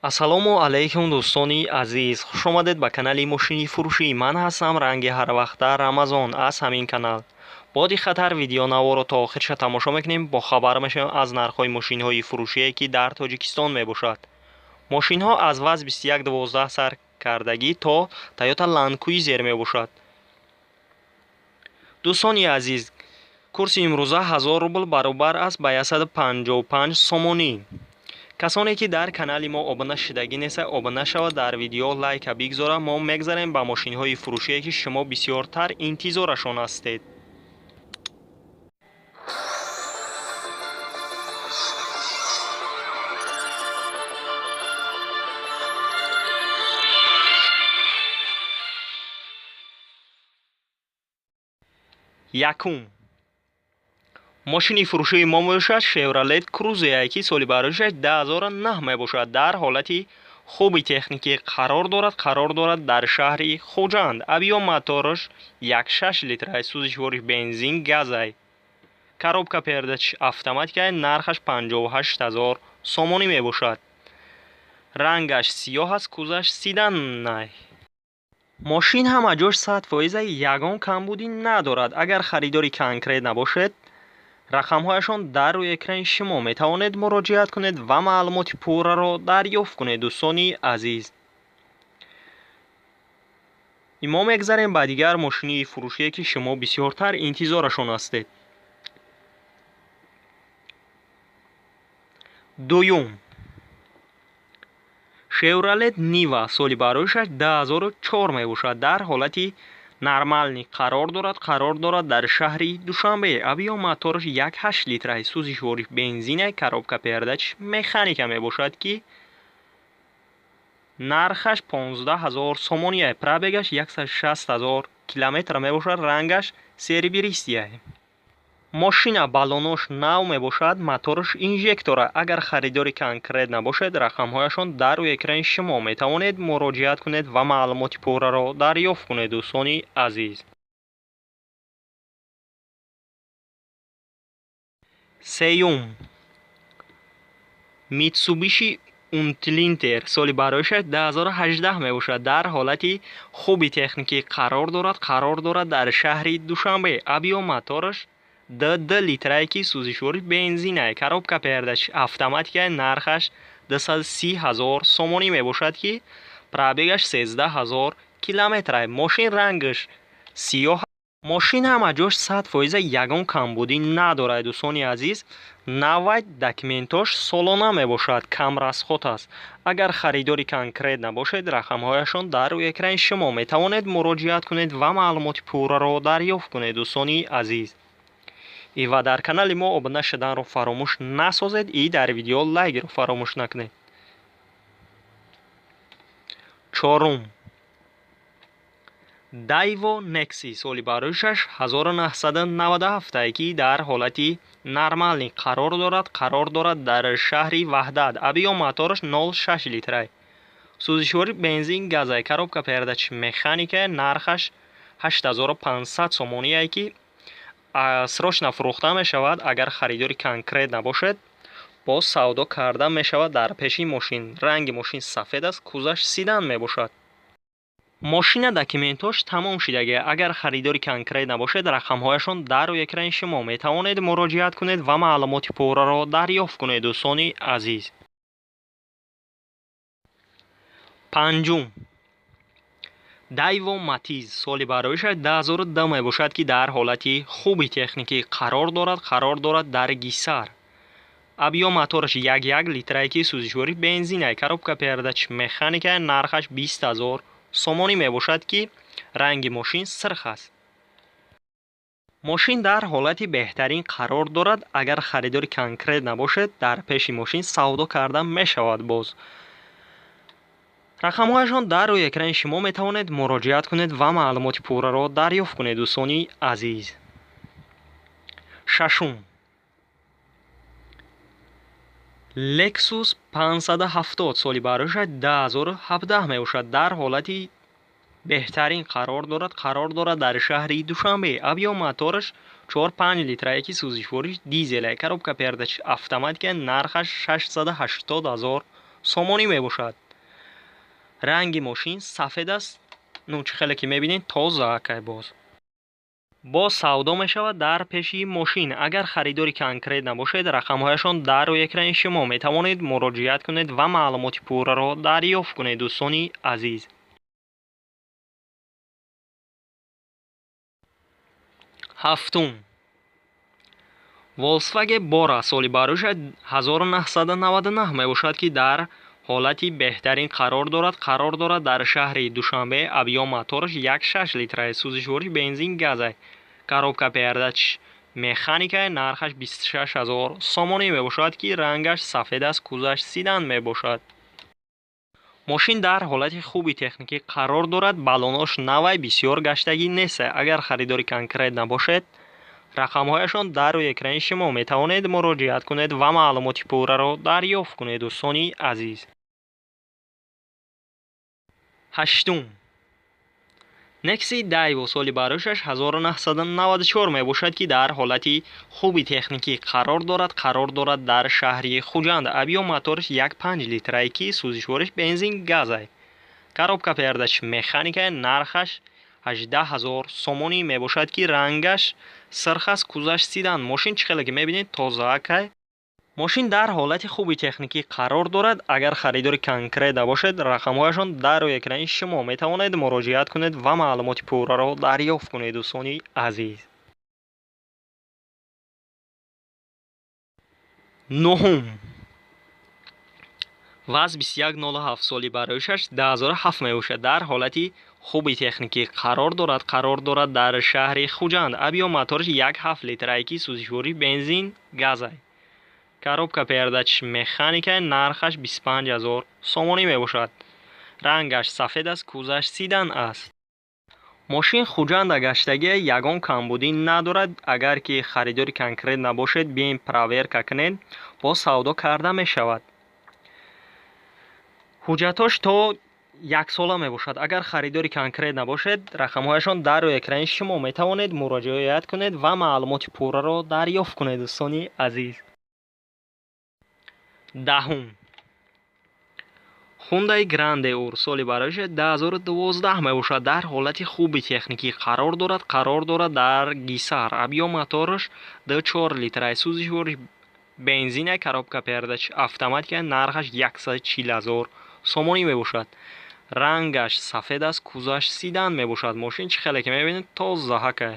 ассалому алайкум дӯстони азиз, хуш омадед ба канали мошини фурӯшӣ. Ман ҳастам ранги ҳарвақта Рамазон аз ҳамин канал. Бо диққатар видеонаворо то охирша тамошо мекунем, бо хабар мешавем аз нархҳои мошинҳои фурӯшие ки дар Тоҷикистон мебошад. мошинҳо аз ВАЗ 2112 саркардагӣ то Toyota Land Cruiser мебошад. дӯстони азиз, курси имрӯза 1000 рубл баробар аст ба 155 сомонӣ. касоне ки дар канали мо обуна шидагӣ неста, обуна шавад, дар видео лайка бигзора. мо мегзарем ба мошинҳои фурӯшие ки шумо бисёртар интизорашон ҳастед. якум мошини фурӯшии мо мебошад Chevrolet Cruze, ки соли бароишаш 2009 мебошад. дар ҳолати хуби техникӣ қарор дорад дар шаҳри Хуҷанд. абиё мотораш 1.6 литра, сӯзишвориш бензин газай. коробка передач автоматикай. нархаш 58000 сомонӣ мебошад. рангаш сиёҳ аст, кузаш седанай. мошин ҳама ҷош 100%, ягон камбудӣ надорад. агар харидори конкрет набошед, рақамҳояшон дар рӯи экрани шумо метавонед муроҷиат кунед ва маълумоти пурраро дарёфт кунед. дӯстони азиз, имо мегзарем ба дигар мошини фурӯшие ки шумо бисёртар интизорашон ҳастед. дуюм Chevrolet Niva, соли бароишаш 2004 мебошад. дар ҳолати нормалӣ қарор дорад дар шаҳри Душанбе. абиё мотораш 1.8 литра, сӯзишвориш бензинай. коробка передач механика мебошад ки нархаш 15000 сомонияй. пробегаш 160000 километр мебошад. рангаш серебристияй. мошина балонош нав мебошад. мотораш инжектора. агар харидори конкрет набошед, рақамҳояшон дар рӯи экрани шумо метавонед муроҷиат кунед ва маълумоти пурраро дарёфт кунед. дӯстони азиз, сеюм Mitsubishi Outlander, соли бароишаш 2018 мебошад. дар ҳолати хуби техникӣ қарор дорад дар шаҳри Душанбе. абиё мотораш 2 литрае ки сӯзишвориш бензинай. коробка передач автоматикай. нархаш 230000 сомонӣ мебошад ки пробегаш 13000 километрай. мошин рангаш сиёҳ. мошин ҳама ҷош 100%, ягон камбудӣ надорад. дӯстони азиз, навбат документош солона мебошад. камрасхот аст. агар харидори конкрет набошед, рақамҳояшон дар рӯи экрани шумо метавонед муроҷиат кунед ва маълумоти пурраро дарёфт кунед. дӯстони азиз, ва дар канали мо обуна шуданро фаромӯш насозед и дар видео лайкро фаромӯш накунед. чорум Daewoo Nexi, соли бароишаш 1997, ки дар ҳолати нормалӣ қарор дорад дар шаҳри Ваҳдат. абиё мотораш 0.6 литрай, сӯзишвориш бензин газай. коробка передач механикай. нархаш 8500 сомонияй ки срочно фурӯхта мешавад. агар харидори конкрет набошед, боз савдо карда мешавад дар пеши мошин. ранги мошин сафед аст, кузаш седан мебошад. мошина документош тамом шудагӣ. агар харидори конкрет набошед, рақамҳояшон дар рӯи экрани шумо метавонед муроҷиат кунед ва маълумоти пурраро дарёфт кунед. дӯстони азиз, панҷум Daewoo Matiz, соли бароишаш 2002 мебошад ки дар ҳолати хуби техникӣ қарор дорад дар Гисар. абиё мотораш 1 литрае ки сӯзишвориш бензинай. коробка передач механикай. нархаш 20000 сомонӣ мебошад ки ранги мошин сирх аст. мошин дар ҳолати беҳтарин қарор дорад. агар харидори конкрет набошед, дар пеши мошин савдо карда мешавад. боз рақамҳояшон дар рӯи экрани шумо метавонед муроҷиат кунед ва маълумоти пурраро дарёфт кунед. дӯстони азиз, шашум Lexus 570, соли бароишаш 2017 мебошад. дар ҳолати беҳтарин қарор дорад дар шаҳри Душанбе. абиё мотораш 4-5 литрае ки сӯзишвориш дизелай. коробка передач автоматикай. нархаш 680000 сомонӣ мебошад. ранги мошин сафед аст. чӣ хеле ки мебинед тоза акай боз савдо мешавад дар пеши мошин. агар харидори конкрет набошед, рақамҳояшон дар рӯи экрани шумо метавонед муроҷиат кунед ва маълумоти пурраро дарёфт кунед. дӯстони азиз, ҳафтум, Volkswagen Bora соли барояш 1999 мебошад, ки дар ҳолати беҳтарин қарор дорад. дар шаҳри Душанбе. объём мотораш 1.6 литрае. сӯзишвориш бензин газе. коробка передач механикае. нархаш 26000 сомонӣ мебошад, ки рангаш сафед аст. кузаш седан мебошад. мошин дар ҳолати хуби техникӣ қарор дорад. балонош навай бисёр гаштагӣ нест. агар харидори конкрет набошед, рақамҳояшон дар рӯи экрани шумо метавонед муроҷиат кунед ва маълумоти пурраро дарёфт кунед. дӯстони азиз, ҳаштум, Nexi Daewoo соли барояш 1994 мебошад, ки дар ҳолати хуби техникӣ қарор дорад. дар шаҳри Хуҷанд. объём мотораш 1.5 литрае, ки сӯзишвориш бензин газе. коробка передач механикае. нархаш 18000 сомонӣ мебошад, ки рангаш сирх аст. кузаш седан. мошин чӣ хеле ки мебинед тоза акай. мошин дар ҳолати хуби техникӣ қарор дорад. агар харидори конкрет набошед, рақамҳояшон дар рӯи экрани шумо метавонед муроҷиат кунед ва маълумоти пурраро дарёфт кунед. дӯстони азиз, нӯҳум, ВАЗ 2107 соли барояш 2007 мебошад. дар ҳолати хуби техникӣ қарор дорад. дар шаҳри Хуҷанд. объём мотораш 1.7 литрае, ки сӯзишвориш бензин газе. коробка передач механикае. нархаш 25000 сомонӣ мебошад. рангаш сафед аст. кузаш седан аст. мошин хуҷанда гаштагия ягон камбудӣ надорад. агар ки харидори конкрет набошед, биёед проверка кунед. боз савдо карда мешавад. ҳуҷҷатош то 1 сола мебошад. агар харидори конкрет набошед, рақамҳояшон дар рӯи экрани шумо метавонед муроҷиат кунед ва маълумоти пурраро дарёфт кунед. дӯстони азиз, даҳум, Hyundai Grande Ur соли барояш 2012 мебошад. дар ҳолати хуби техникӣ қарор дорад. дар гисар. объём мотораш 2.4 литрае. сӯзишвориш бензине. коробка передач автоматика. нархаш 140000 сомонӣ мебошад. рангаш сафед аст. кузаш седан мебошад. мошин чӣ хеле ки мебинед тоза акай.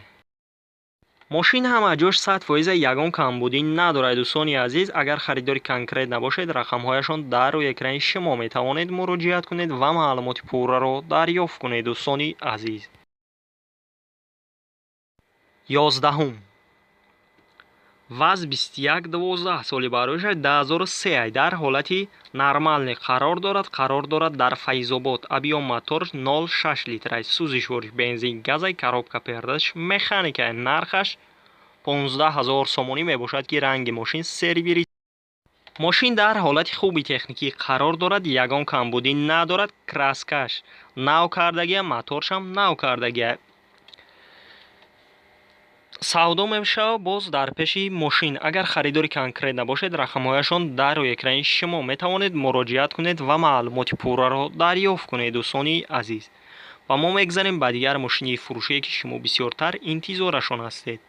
мошин ҳама ҷош 100% ягон камбудӣ надорад. дӯстони азиз, агар харидори конкрет набошед, рақамҳояшон дар рӯи экрани шумо метавонед муроҷиат кунед ва маълумоти пурраро дарёфт кунед. дӯстони азиз, ёздаҳум, ВАЗ 2112 соли барояш 2003 дар ҳолати нормалӣ қарор дорад. дар Файзобод. объём мотораш 0.6 литрае. сӯзишвориш бензин газе. коробка передач механикае. нархаш 15000 сомонӣ мебошад, ки ранги мошин сервири. мошин дар ҳолати хуби техникӣ қарор дорад. ягон камбудӣ надорад. краскаш нав кардагия. моторшам нав кардагия. савдо мешавад боз дар пеши мошин. агар харидори конкрет набошед, рақамҳояшон дар рӯи экрани шумо метавонед муроҷиат кунед ва маълумоти пурраро дарёфт кунед. дӯстони азиз, ва мо мегзарем ба дигар мошини фурӯшие, ки шумо бисёртар интизорашон ҳастед.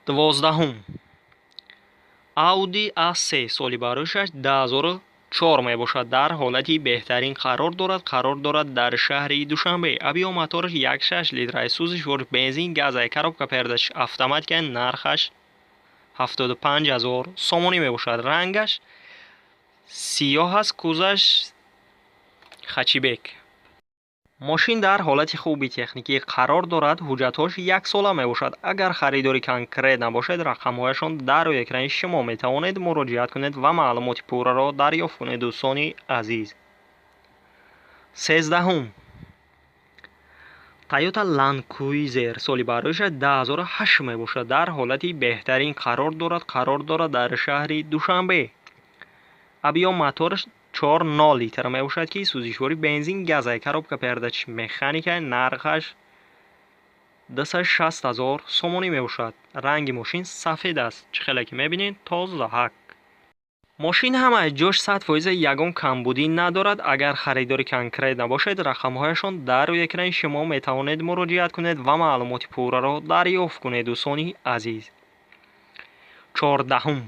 дувоздаҳум, Audi A3 соли барояш 2004 мебошад. дар ҳолати беҳтарин қарор дорад. дар шаҳри Душанбе. объём мотораш 1.6 литрае. сӯзишвориш бензин газе. коробка передач автоматика. нархаш 75000 сомонӣ мебошад. рангаш сиёҳ аст. кузаш хачибек. мошин дар ҳолати хуби техникӣ қарор дорад. ҳуҷҷатош 1 сола мебошад. агар харидори конкрет набошед, рақамҳояшон дар рӯи экрани шумо метавонед муроҷиат кунед ва маълумоти пурраро дарёфт кунед. дӯстони азиз, сездаҳум, Toyota Land Cruiser соли барояш 2008 мебошад. дар ҳолати беҳтарин қарор дорад. дар шаҳри Душанбе. объём мотораш 4.0 литр мебошад, ки сӯзишвори бензин газе. коробка передач механикае. нархаш 260,000 сомонӣ мебошад. ранги мошин сафед аст. чӣ хеле ки мебинед тоза. мошин ҳамаи ҷош 100% ягон камбудӣ надорад. агар харидори конкрет набошед, рақамҳояшон дар рӯи экрани шумо метавонед муроҷиат кунед ва маълумоти пурраро дарёфт кунед. дӯстони азиз, 14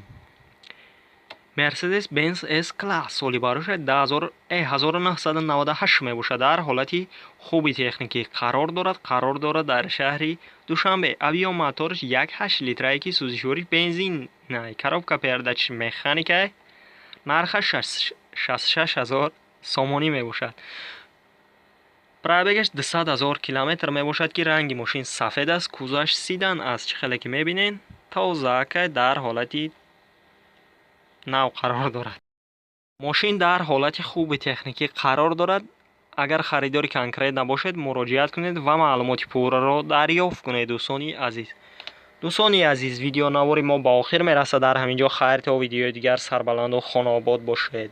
Mercedes-Benz S-Class соли барошад 1998 мебошад. дар ҳолати хуби техникӣ қарор дорад дар шаҳри Душанбе. авио моторш 1.8 литраи сӯзишворӣ бензинай, коробка передачи механикай. нархаш 66,000 сомонӣ мебошад. пробегаш 200,000 километр мебошад ки ранги мошин сафед аст. кузаш сидан аст. чӣ хеле ки мебинед тозаакай дар ҳолати нав қарор дорад. мошин дар ҳолати хуби техникӣ қарор дорад. агар харидори конкрет набошед, муроҷиат кунед ва маълумоти пурраро дарёфт кунед. дӯстони азиз, видеонавори мо ба охир мерасад. дар ҳамин ҷо хайр то видеои дигар. сарбаланду хонобод бошед.